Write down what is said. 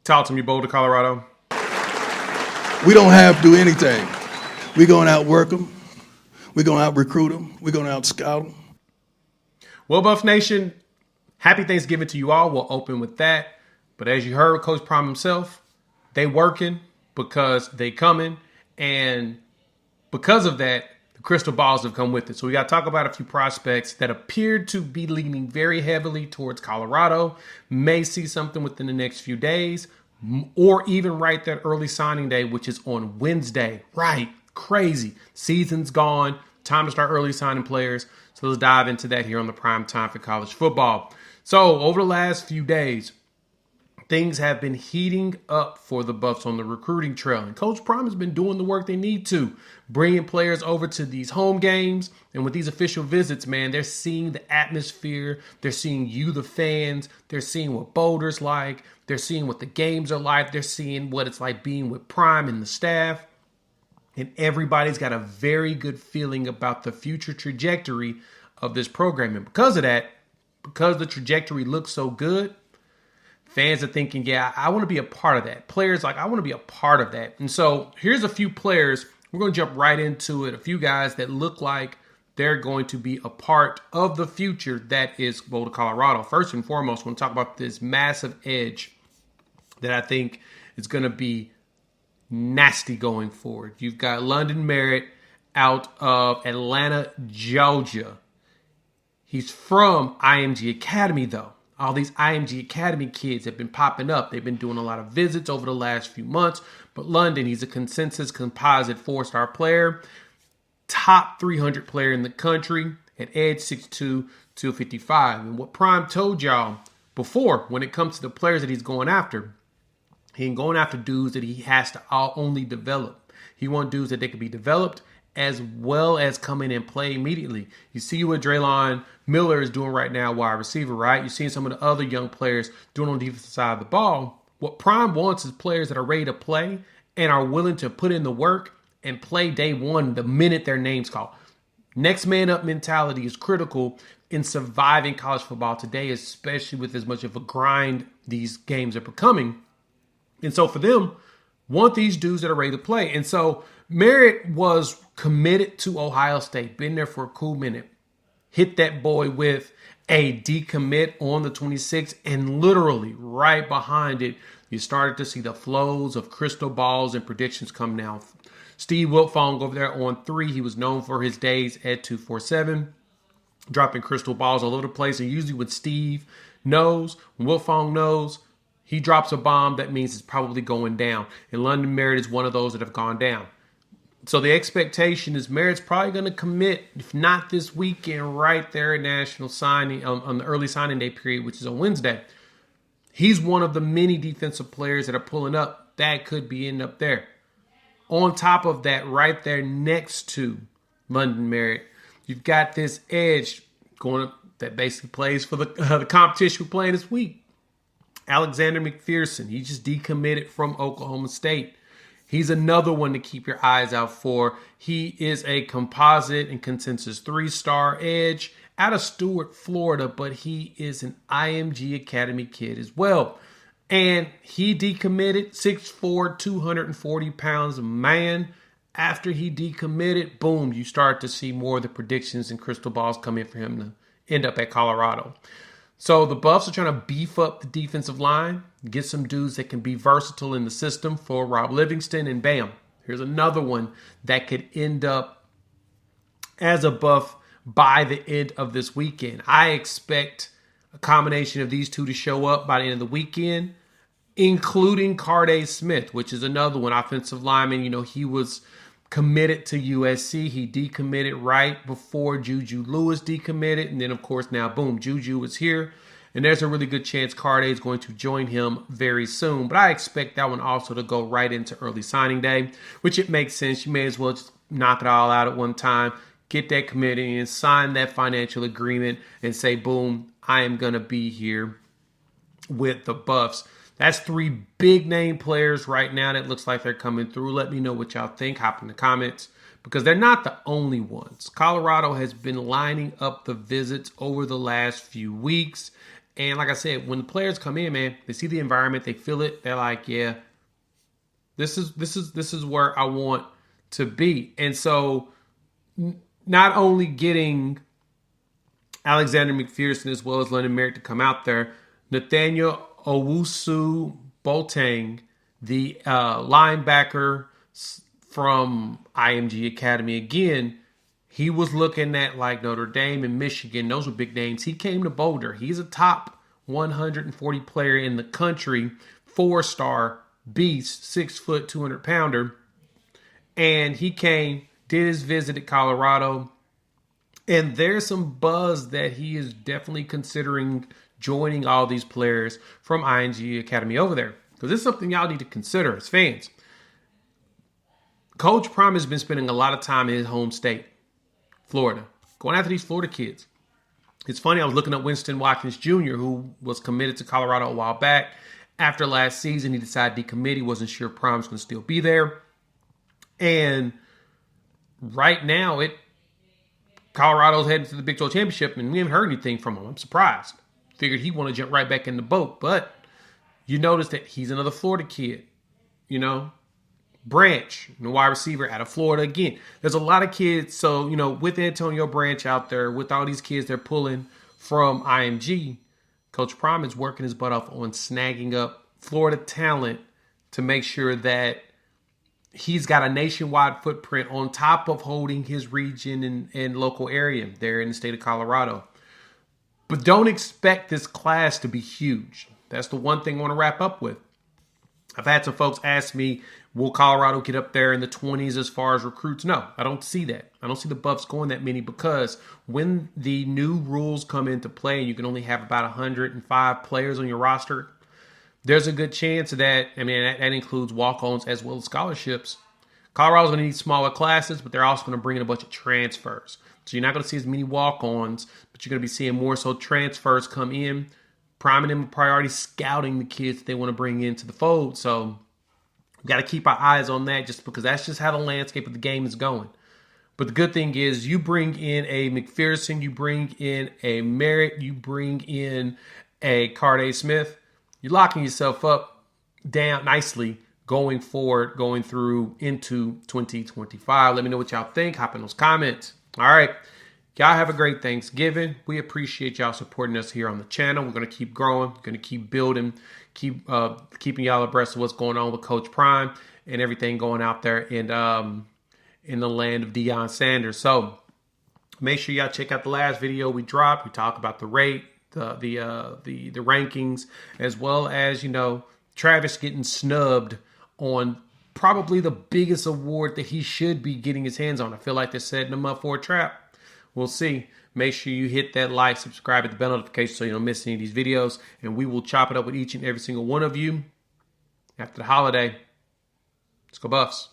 Talk to me, Boulder, Colorado. We don't have to do anything. We're going to outwork them. We're going to out-recruit them. We're going to out-scout them. Well, Buff Nation, happy Thanksgiving to you all. We'll open with that. But as you heard Coach Prime himself, they working because they coming. And because of that, the crystal balls have come with it. So we got to talk about a few prospects that appeared to be leaning very heavily towards Colorado. May see something within the next few days, or even right that early signing day, which is on Wednesday. Right. Crazy. Season's gone. Time to start early signing players. So let's dive into that here on the Prime Time for College Football. So over the last few days, things have been heating up for the Buffs on the recruiting trail. And Coach Prime has been doing the work they need to, bringing players over to these home games. And with these official visits, man, they're seeing the atmosphere. They're seeing you, the fans. They're seeing what Boulder's like. They're seeing what the games are like. They're seeing what it's like being with Prime and the staff. And everybody's got a very good feeling about the future trajectory of this program. And because of that, because the trajectory looks so good, fans are thinking, yeah, I want to be a part of that. Players like, I want to be a part of that. And so here's a few players. We're going to jump right into it. A few guys that look like they're going to be a part of the future that is Boulder, Colorado. First and foremost, I want to talk about this massive edge that I think is going to be nasty going forward. You've got London Merritt out of Atlanta, Georgia. He's from IMG Academy, though. All these IMG Academy kids have been popping up. They've been doing a lot of visits over the last few months. But London, he's a consensus composite 4-star player. Top 300 player in the country at edge 6'2", 255. And what Prime told y'all before, when it comes to the players that he's going after, he ain't going after dudes that he has to only develop. He wants dudes that they can be developed as well as come in and play immediately. You see what Draylon Miller is doing right now, wide receiver, right? You're seeing some of the other young players doing on the defensive side of the ball. What Prime wants is players that are ready to play and are willing to put in the work and play day one the minute their name's called. Next man up mentality is critical in surviving college football today, especially with as much of a grind these games are becoming. And so for them, want these dudes that are ready to play. And so Merritt was committed to Ohio State, been there for a cool minute. Hit that boy with a decommit on the 26th, and literally right behind it, you started to see the flows of crystal balls and predictions come now. Steve Wiltfong over there on 3. He was known for his days at 247, dropping crystal balls all over the place. And usually when Steve knows, when Wiltfong knows, he drops a bomb, that means it's probably going down. And London Merritt is one of those that have gone down. So the expectation is Merritt's probably going to commit, if not this weekend, right there at national signing on the early signing day period, which is on Wednesday. He's one of the many defensive players that are pulling up. That could be ending up there. On top of that, right there next to London Merritt, you've got this edge going up that basically plays for the competition we're playing this week. Alexander McPherson, he just decommitted from Oklahoma State. He's another one to keep your eyes out for. He is a composite and consensus 3-star edge out of Stuart, Florida, but he is an IMG Academy kid as well. And he decommitted, 6'4", 240 pounds, man. After he decommitted, boom, you start to see more of the predictions and crystal balls come in for him to end up at Colorado. So the Buffs are trying to beef up the defensive line, get some dudes that can be versatile in the system for Rob Livingston, and bam, here's another one that could end up as a Buff by the end of this weekend. I expect a combination of these two to show up by the end of the weekend, including Carday Smith, which is another one, offensive lineman. You know, he was committed to USC. He decommitted right before Juju Lewis decommitted. And then, of course, now, boom, Juju is here. And there's a really good chance Carday is going to join him very soon. But I expect that one also to go right into early signing day, which it makes sense. You may as well just knock it all out at one time, get that committee and sign that financial agreement and say, boom, I am going to be here with the Buffs. That's 3 big name players right now that looks like they're coming through. Let me know what y'all think. Hop in the comments, because they're not the only ones. Colorado has been lining up the visits over the last few weeks, And like I said, when the players come in, man, they see the environment, they feel it. They're like, yeah, this is where I want to be. And so not only getting Alexander McPherson as well as London Merritt to come out there, Nathaniel Owusu Boateng, the linebacker from IMG Academy, again, he was looking at like Notre Dame and Michigan. Those were big names. He came to Boulder. He's a top 140 player in the country, 4-star beast, 6 foot, 200 pounder. And he came, did his visit at Colorado. And there's some buzz that he is definitely considering joining all these players from IMG Academy over there. Because this is something y'all need to consider as fans. Coach Prime has been spending a lot of time in his home state, Florida, going after these Florida kids. It's funny, I was looking up Winston Watkins Jr., who was committed to Colorado a while back. After last season, he decided to decommit. He wasn't sure Prime's going to still be there. And right now, Colorado's heading to the Big 12 Championship, and we haven't heard anything from him. I'm surprised. Figured he'd want to jump right back in the boat. But you notice that he's another Florida kid, you know. Branch, the wide receiver out of Florida. Again, there's a lot of kids. So, you know, with Antonio Branch out there, with all these kids they're pulling from IMG, Coach Prime is working his butt off on snagging up Florida talent to make sure that he's got a nationwide footprint on top of holding his region and local area there in the state of Colorado. But don't expect this class to be huge. That's the one thing I want to wrap up with. I've had some folks ask me, will Colorado get up there in the 20s as far as recruits? No, I don't see that. I don't see the Buffs going that many because when the new rules come into play and you can only have about 105 players on your roster, there's a good chance that, I mean, that includes walk-ons as well as scholarships. Colorado's going to need smaller classes, but they're also going to bring in a bunch of transfers. So you're not going to see as many walk-ons, but you're going to be seeing more so transfers come in, priming them a priority, scouting the kids that they want to bring into the fold. So we've got to keep our eyes on that just because that's just how the landscape of the game is going. But the good thing is you bring in a McPherson, you bring in a Merritt, you bring in a Carday Smith, you're locking yourself up down nicely going forward, going through into 2025. Let me know what y'all think. Hop in those comments. All right. Y'all have a great Thanksgiving. We appreciate y'all supporting us here on the channel. We're going to keep growing. We're going to keep building, keeping y'all abreast of what's going on with Coach Prime and everything going out there in the land of Deion Sanders. So make sure y'all check out the last video we dropped. We talk about the rate, the rankings, as well as, you know, Travis getting snubbed on probably the biggest award that he should be getting his hands on. I feel like they're setting him up for a trap. We'll see. Make sure you hit that like, subscribe, hit the bell notification so you don't miss any of these videos. And we will chop it up with each and every single one of you after the holiday. Let's go Buffs.